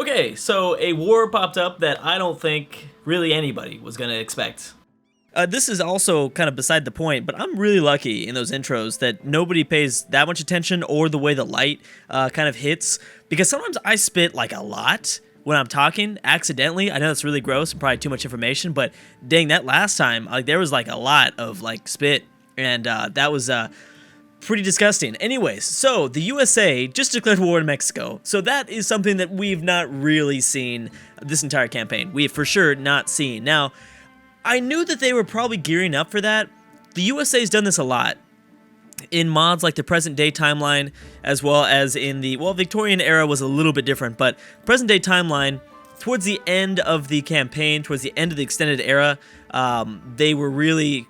Okay, so a war popped up that I don't think really anybody was going to expect. This is also kind of beside the point, but I'm really lucky in those intros that nobody pays that much attention or the way the light kind of hits, because sometimes I spit like a lot when I'm talking accidentally. I know that's really gross and probably too much information, but dang, that last time, like there was like a lot of like spit, and that was pretty disgusting. Anyways, so the USA just declared war in Mexico. So that is something that we've not really seen this entire campaign. We have for sure not seen. Now, I knew that they were probably gearing up for that. The USA's done this a lot in mods like the present day timeline, as well as in the, well, Victorian era was a little bit different, but present day timeline, towards the end of the campaign, towards the end of the extended era, they were really,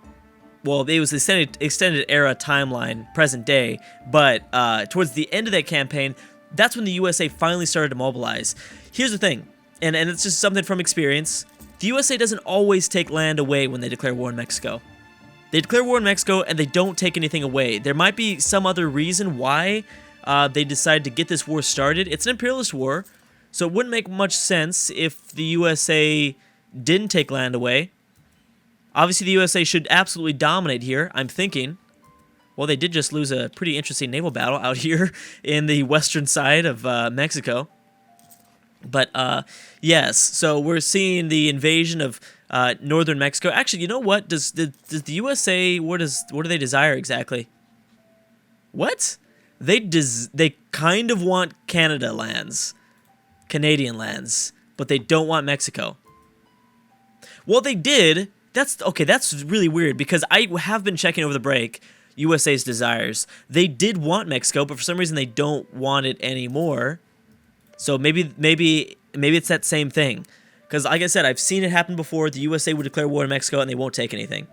well, it was the extended era timeline, present day, but towards the end of that campaign, that's when the USA finally started to mobilize. Here's the thing, and it's just something from experience. The USA doesn't always take land away when they declare war in Mexico. They declare war in Mexico and they don't take anything away. There might be some other reason why they decided to get this war started. It's an imperialist war, so it wouldn't make much sense if the USA didn't take land away. Obviously, the USA should absolutely dominate here, I'm thinking. Well, they did just lose a pretty interesting naval battle out here in the western side of Mexico. But, yes, so we're seeing the invasion of northern Mexico. Actually, you know what? Does the USA, what do they desire exactly? What? They kind of want Canadian lands, but they don't want Mexico. Well, they did. That's really weird, because I have been checking over the break USA's desires. They did want Mexico, but for some reason they don't want it anymore. So maybe it's that same thing. Because like I said, I've seen it happen before. The USA would declare war in Mexico and they won't take anything.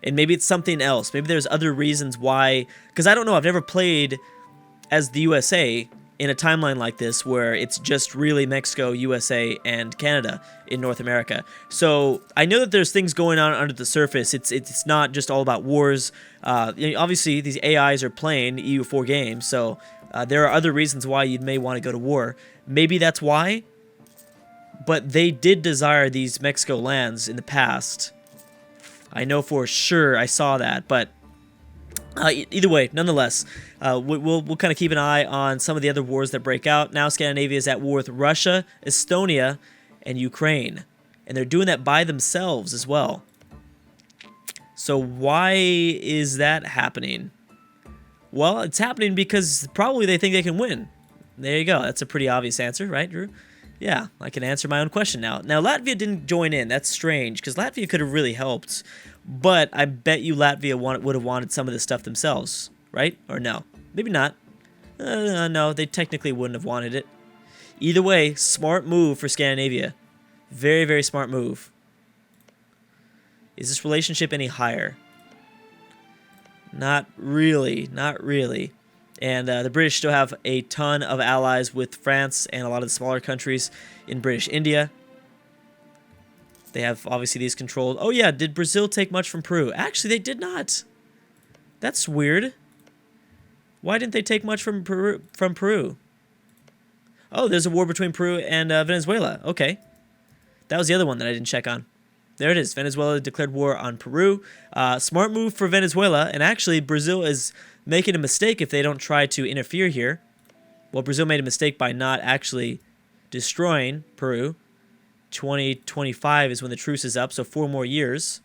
And maybe it's something else. Maybe there's other reasons why. Because I don't know. I've never played as the USA in a timeline like this where it's just really Mexico, USA, and Canada in North America. So I know that there's things going on under the surface. It's not just all about wars. Obviously, these AIs are playing EU4 games, so there are other reasons why you may want to go to war. Maybe that's why, but they did desire these Mexico lands in the past. I know for sure I saw that, but either way, nonetheless, we'll kind of keep an eye on some of the other wars that break out. Now Scandinavia is at war with Russia, Estonia, and Ukraine. And they're doing that by themselves as well. So why is that happening? Well, it's happening because probably they think they can win. There you go. That's a pretty obvious answer, right, Drew? Yeah, I can answer my own question now. Now, Latvia didn't join in. That's strange, because Latvia could have really helped. But I bet you Latvia would have wanted some of this stuff themselves, right? Or no? Maybe not. No, they technically wouldn't have wanted it. Either way, smart move for Scandinavia. Very, very smart move. Is this relationship any higher? Not really. Not really. And the British still have a ton of allies with France and a lot of the smaller countries in British India. They have, obviously, these controlled. Oh, yeah, did Brazil take much from Peru? Actually, they did not. That's weird. Why didn't they take much from Peru? Oh, there's a war between Peru and Venezuela. Okay. That was the other one that I didn't check on. There it is. Venezuela declared war on Peru. Smart move for Venezuela. And actually, Brazil is making a mistake if they don't try to interfere here. Well, Brazil made a mistake by not actually destroying Peru. 2025 is when the truce is up, so 4 more years.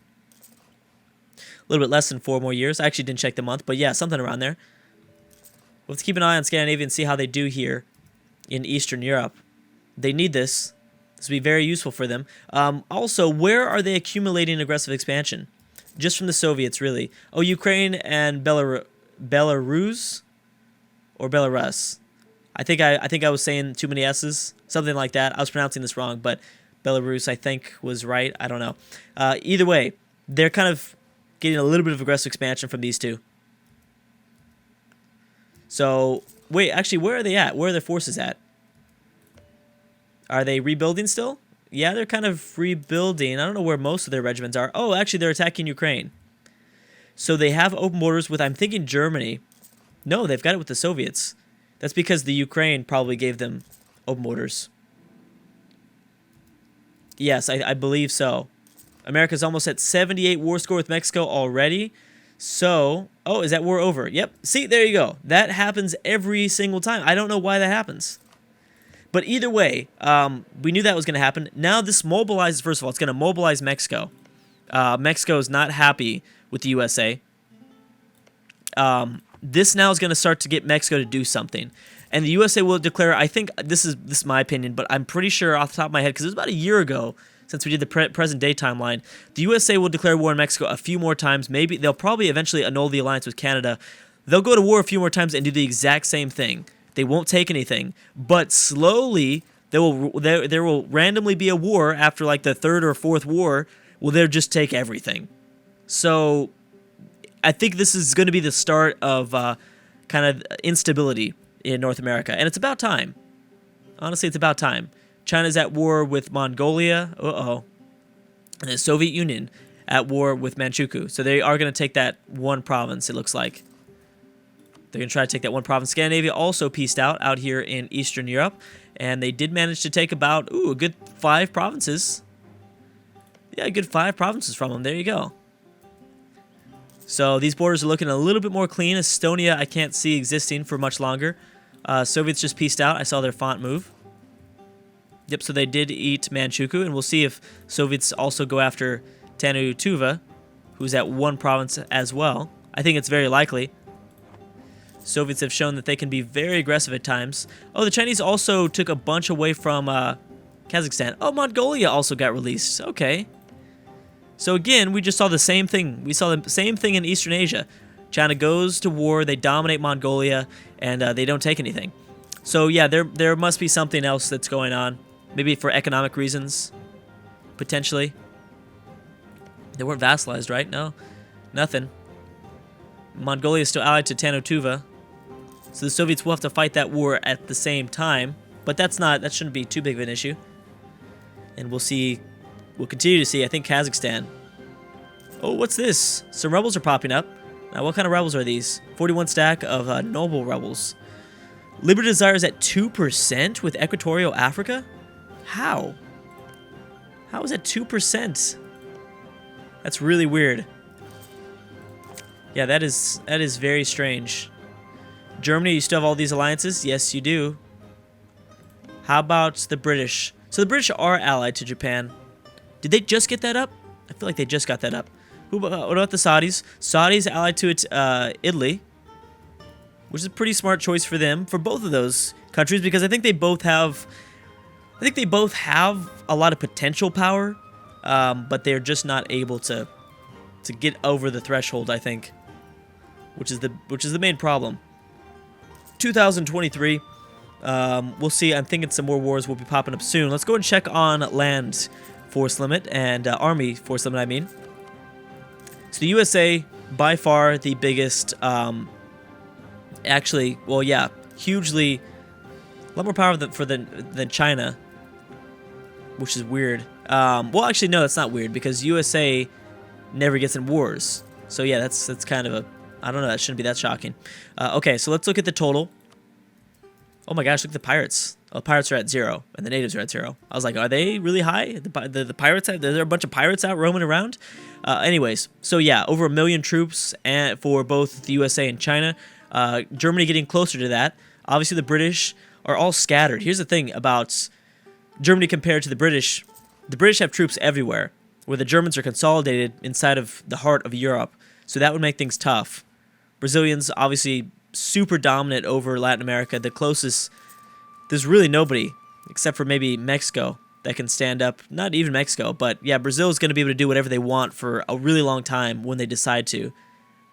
A little bit less than 4 more years. I actually didn't check the month, but yeah, something around there. We'll have to keep an eye on Scandinavia and see how they do here in Eastern Europe. They need this. This will be very useful for them. Also, where are they accumulating aggressive expansion? Just from the Soviets, really. Oh, Ukraine and Belarus? Or Belarus? I think I was saying too many S's. Something like that. I was pronouncing this wrong, but Belarus, I think, was right. I don't know. Either way, they're kind of getting a little bit of aggressive expansion from these two. So, wait, actually, where are they at? Where are their forces at? Are they rebuilding still? Yeah, they're kind of rebuilding. I don't know where most of their regiments are. Oh, actually, they're attacking Ukraine. So they have open borders with, I'm thinking, Germany. No, they've got it with the Soviets. That's because the Ukraine probably gave them open borders. Yes, I believe so. America's almost at 78 war score with Mexico already. So, oh, is that war over? Yep. See, there you go. That happens every single time. I don't know why that happens. But either way, we knew that was going to happen. Now this mobilizes, first of all, it's going to mobilize Mexico. Mexico is not happy with the USA. This now is going to start to get Mexico to do something. And the USA will declare, I think, this is my opinion, but I'm pretty sure off the top of my head, because it was about a year ago since we did the present day timeline, the USA will declare war on Mexico a few more times. Maybe they'll probably eventually annul the alliance with Canada. They'll go to war a few more times and do the exact same thing. They won't take anything, but slowly there will randomly be a war after like the third or fourth war. Will they just take everything? So I think this is going to be the start of kind of instability in North America, and it's about time. Honestly, it's about time. China's at war with Mongolia. And the Soviet Union at war with Manchukuo. So they are going to take that one province, it looks like. They're going to try to take that one province. Scandinavia also peaced out here in Eastern Europe. And they did manage to take about, a good 5 provinces. Yeah, a good 5 provinces from them. There you go. So these borders are looking a little bit more clean. Estonia I can't see existing for much longer. Soviets just peaced out. I saw their font move. Yep, so they did eat Manchukuo, and we'll see if Soviets also go after Tuva, who's at 1 province as well. I think it's very likely. Soviets have shown that they can be very aggressive at times. Oh, the Chinese also took a bunch away from Kazakhstan. Oh, Mongolia also got released. Okay. So again, we just saw the same thing. We saw the same thing in Eastern Asia. China goes to war, they dominate Mongolia, and they don't take anything. So yeah, there must be something else that's going on. Maybe for economic reasons, potentially. They weren't vassalized, right? No, nothing. Mongolia is still allied to Tuva, so the Soviets will have to fight that war at the same time. But that shouldn't be too big of an issue. And we'll continue to see. I think Kazakhstan. Oh, what's this? Some rebels are popping up. Now, what kind of rebels are these? 41 stack of noble rebels. Liberty Desire is at 2% with Equatorial Africa. How? How is it 2%? That's really weird. Yeah, that is very strange. Germany, you still have all these alliances? Yes, you do. How about the British? So the British are allied to Japan. Did they just get that up? I feel like they just got that up. What about the Saudis? Saudis allied to Italy, which is a pretty smart choice for them, for both of those countries, because I think they both have a lot of potential power, but they're just not able to get over the threshold, I think, which is the main problem. 2023, we'll see. I'm thinking some more wars will be popping up soon. Let's go and check on land force limit and army force limit, I mean. So the USA, by far the biggest, actually, well, yeah, hugely, a lot more power than China, which is weird. Well, actually, no, that's not weird, because USA never gets in wars. So yeah, that's kind of I don't know, that shouldn't be that shocking. Okay, so let's look at the total. Oh my gosh, look at the pirates. Oh, the pirates are at 0, and the natives are at 0. I was like, are they really high? The pirates, are there a bunch of pirates out roaming around? Anyways, so yeah, over 1 million troops for both the USA and China. Germany getting closer to that. Obviously, the British are all scattered. Here's the thing about Germany compared to the British. The British have troops everywhere, where the Germans are consolidated inside of the heart of Europe. So that would make things tough. Brazilians, obviously, super dominant over Latin America. The closest, there's really nobody, except for maybe Mexico, that can stand up. Not even Mexico, but yeah, Brazil is going to be able to do whatever they want for a really long time when they decide to.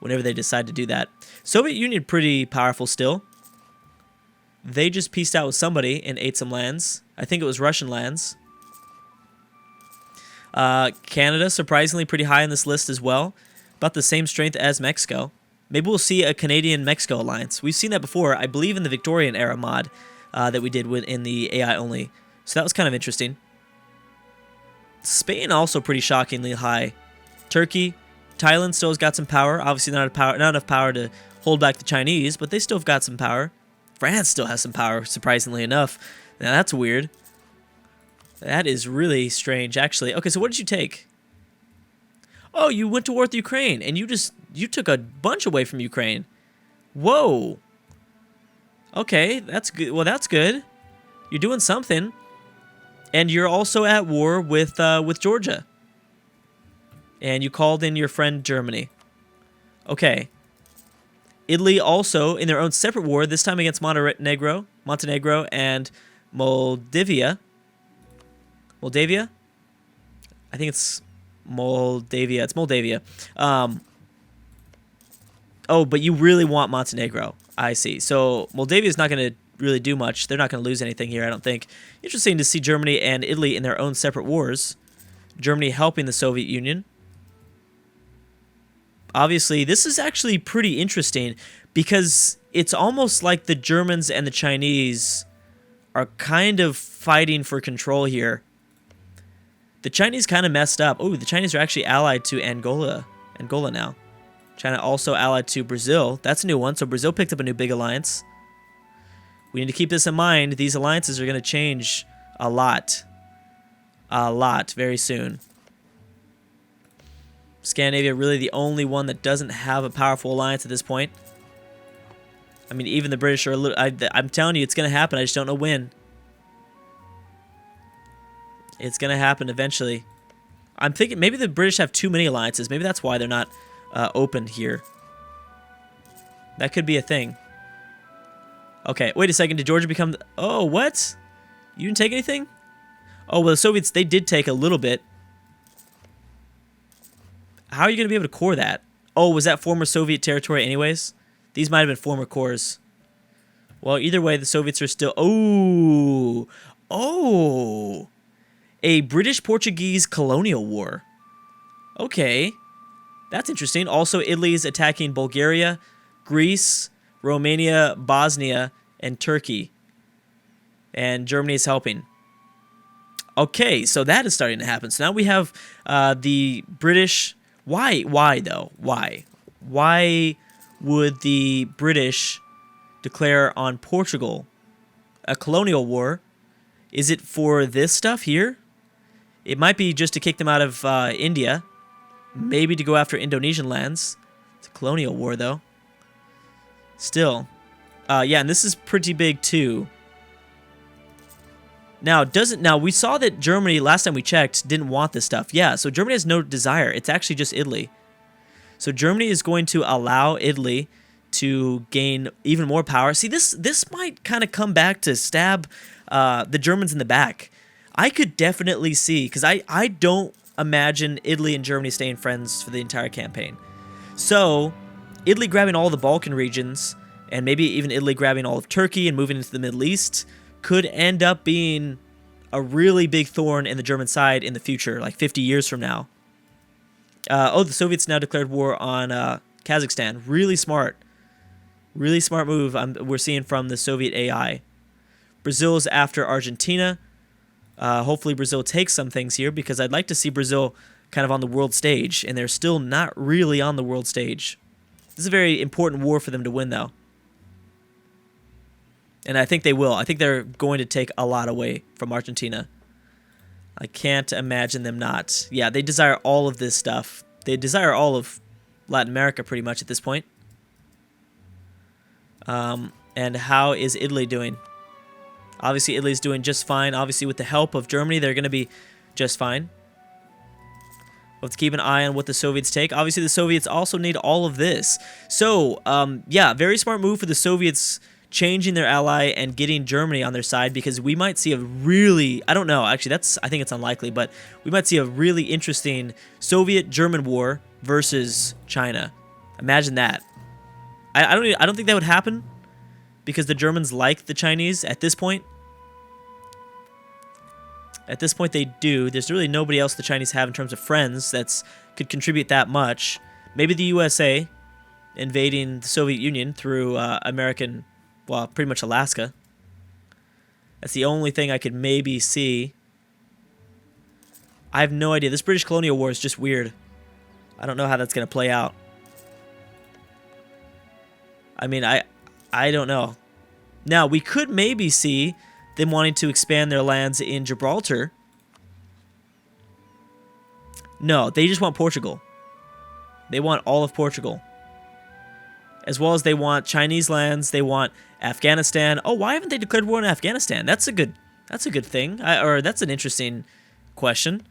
Whenever they decide to do that. Soviet Union, pretty powerful still. They just pieced out with somebody and ate some lands. I think it was Russian lands. Canada, surprisingly pretty high on this list as well. About the same strength as Mexico. Maybe we'll see a Canadian-Mexico alliance. We've seen that before, I believe, in the Victorian era mod that we did in the AI only. So that was kind of interesting. Spain also pretty shockingly high. Turkey, Thailand still has got some power. Obviously not enough power to hold back the Chinese, but they still have got some power. France still has some power, surprisingly enough. Now that's weird. That is really strange, actually. Okay, so what did you take? Oh, you went to war with Ukraine, and you took a bunch away from Ukraine. Whoa. Okay, that's good. Well, that's good. You're doing something. And you're also at war with Georgia. And you called in your friend Germany. Okay. Italy also in their own separate war, this time against Montenegro and Moldavia. Moldavia? I think it's Moldavia. It's Moldavia. Oh, but you really want Montenegro. I see. So Moldavia is not going to really do much. They're not going to lose anything here, I don't think. Interesting to see Germany and Italy in their own separate wars. Germany helping the Soviet Union. Obviously, this is actually pretty interesting because it's almost like the Germans and the Chinese are kind of fighting for control here. The Chinese kind of messed up. Oh, the Chinese are actually allied to Angola now. China also allied to Brazil. That's a new one. So Brazil picked up a new big alliance. We need to keep this in mind. These alliances are going to change a lot. A lot very soon. Scandinavia really the only one that doesn't have a powerful alliance at this point. I mean, even the British are a little... I'm telling you, it's going to happen. I just don't know when. It's going to happen eventually. I'm thinking maybe the British have too many alliances. Maybe that's why they're not open here. That could be a thing. Okay, wait a second. Did Georgia become... Oh, what? You didn't take anything? Oh, well, the Soviets, they did take a little bit. How are you going to be able to core that? Oh, was that former Soviet territory anyways? These might have been former cores. Well, either way, the Soviets are still... Oh! Oh! A British-Portuguese colonial war. Okay. That's interesting. Also, Italy is attacking Bulgaria, Greece, Romania, Bosnia, and Turkey. And Germany is helping. Okay, so that is starting to happen. So now we have the British... Why though? Why? Why would the British declare on Portugal a colonial war? Is it for this stuff here? It might be just to kick them out of India. Maybe to go after Indonesian lands. It's a colonial war, though. Still. Yeah, and this is pretty big, too. Now, we saw that Germany, last time we checked, didn't want this stuff. Yeah, so Germany has no desire. It's actually just Italy. So Germany is going to allow Italy to gain even more power. See, this might kind of come back to stab the Germans in the back. I could definitely see, because I don't imagine Italy and Germany staying friends for the entire campaign. So, Italy grabbing all the Balkan regions, and maybe even Italy grabbing all of Turkey and moving into the Middle East, could end up being a really big thorn in the German side in the future, like 50 years from now. The Soviets now declared war on Kazakhstan. Really smart. Really smart move we're seeing from the Soviet AI. Brazil is after Argentina. Hopefully Brazil takes some things here, because I'd like to see Brazil kind of on the world stage, and they're still not really on the world stage. This is a very important war for them to win, though. And I think they will. I think they're going to take a lot away from Argentina. I can't imagine them not. Yeah, they desire all of this stuff. They desire all of Latin America pretty much at this point. And how is Italy doing? Obviously, Italy's doing just fine. Obviously, with the help of Germany, they're going to be just fine. We'll have to keep an eye on what the Soviets take. Obviously, the Soviets also need all of this. So, yeah, very smart move for the Soviets changing their ally and getting Germany on their side, because we might see a really... I don't know. Actually, I think it's unlikely, but we might see a really interesting Soviet-German war versus China. Imagine that. I don't think that would happen, because the Germans like the Chinese at this point. At this point, they do. There's really nobody else the Chinese have in terms of friends that could contribute that much. Maybe the USA invading the Soviet Union through American, well, pretty much Alaska. That's the only thing I could maybe see. I have no idea. This British colonial war is just weird. I don't know how that's going to play out. I mean, I don't know. Now, we could maybe see them wanting to expand their lands in Gibraltar. No, they just want Portugal. They want all of Portugal. As well as they want Chinese lands. They want Afghanistan. Oh, why haven't they declared war on Afghanistan? That's a good thing. Or that's an interesting question.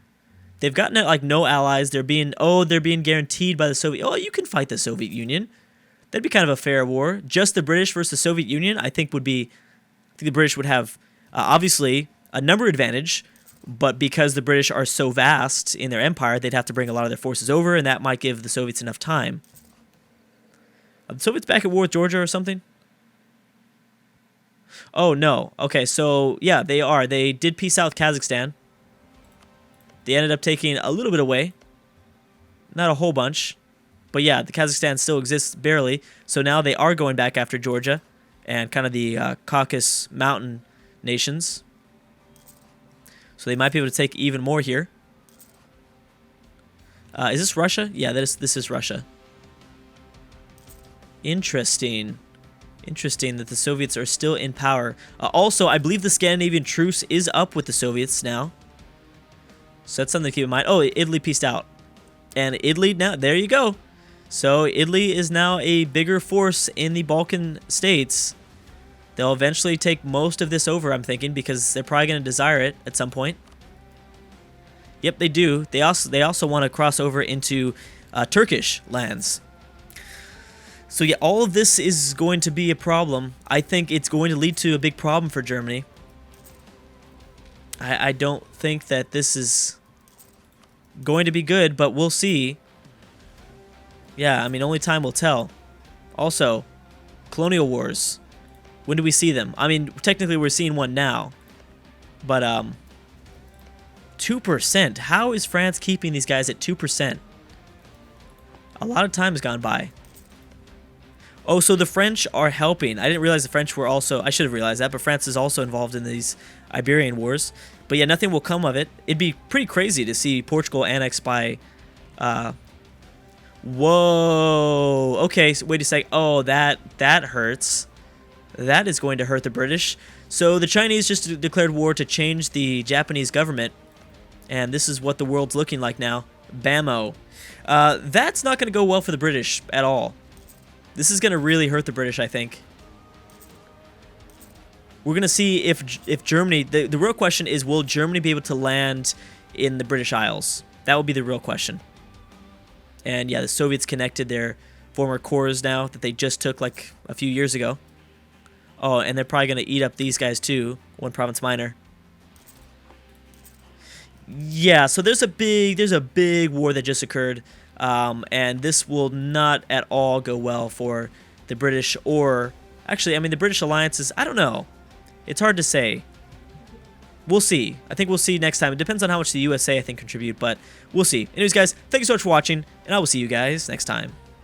They've got no allies. They're being guaranteed by the Soviet. Oh, you can fight the Soviet Union. That'd be kind of a fair war. Just the British versus the Soviet Union, I think the British would have obviously a number advantage, but because the British are so vast in their empire, they'd have to bring a lot of their forces over, and that might give the Soviets enough time. Are the Soviets back at war with Georgia or something? Oh, no. Okay, so, yeah, they are. They did peace out with Kazakhstan. They ended up taking a little bit away. Not a whole bunch. But yeah, the Kazakhstan still exists barely. So now they are going back after Georgia and kind of the Caucasus Mountain nations. So they might be able to take even more here. Is this Russia? Yeah, this is Russia. Interesting. Interesting that the Soviets are still in power. Also, I believe the Scandinavian truce is up with the Soviets now. So that's something to keep in mind. Oh, Italy peaced out. And Italy now, there you go. So Italy is now a bigger force in the Balkan states. They'll eventually take most of this over, I'm thinking, because they're probably going to desire it at some point. Yep, they do. They also want to cross over into Turkish lands. So yeah, all of this is going to be a problem. I think it's going to lead to a big problem for Germany. I don't think that this is going to be good, but we'll see. Yeah, I mean, only time will tell. Also, colonial wars. When do we see them? I mean, technically we're seeing one now. But, 2%. How is France keeping these guys at 2%? A lot of time has gone by. Oh, so the French are helping. I didn't realize the French were also... I should have realized that, but France is also involved in these Iberian wars. But yeah, nothing will come of it. It'd be pretty crazy to see Portugal annexed by... Whoa. Okay, so wait a sec. Oh, that hurts. That is going to hurt the British. So the Chinese just declared war to change the Japanese government. And this is what the world's looking like now. Bammo. That's not going to go well for the British at all. This is going to really hurt the British, I think. We're going to see if Germany... The real question is, will Germany be able to land in the British Isles? That will be the real question. And yeah, the Soviets connected their former cores now that they just took like a few years ago. Oh, and they're probably going to eat up these guys too. One province minor. Yeah, so there's a big war that just occurred. And this will not at all go well for the British or... Actually, I mean, the British alliances, I don't know. It's hard to say. We'll see. I think we'll see next time. It depends on how much the USA, I think, contribute, but we'll see. Anyways, guys, thank you so much for watching, and I will see you guys next time.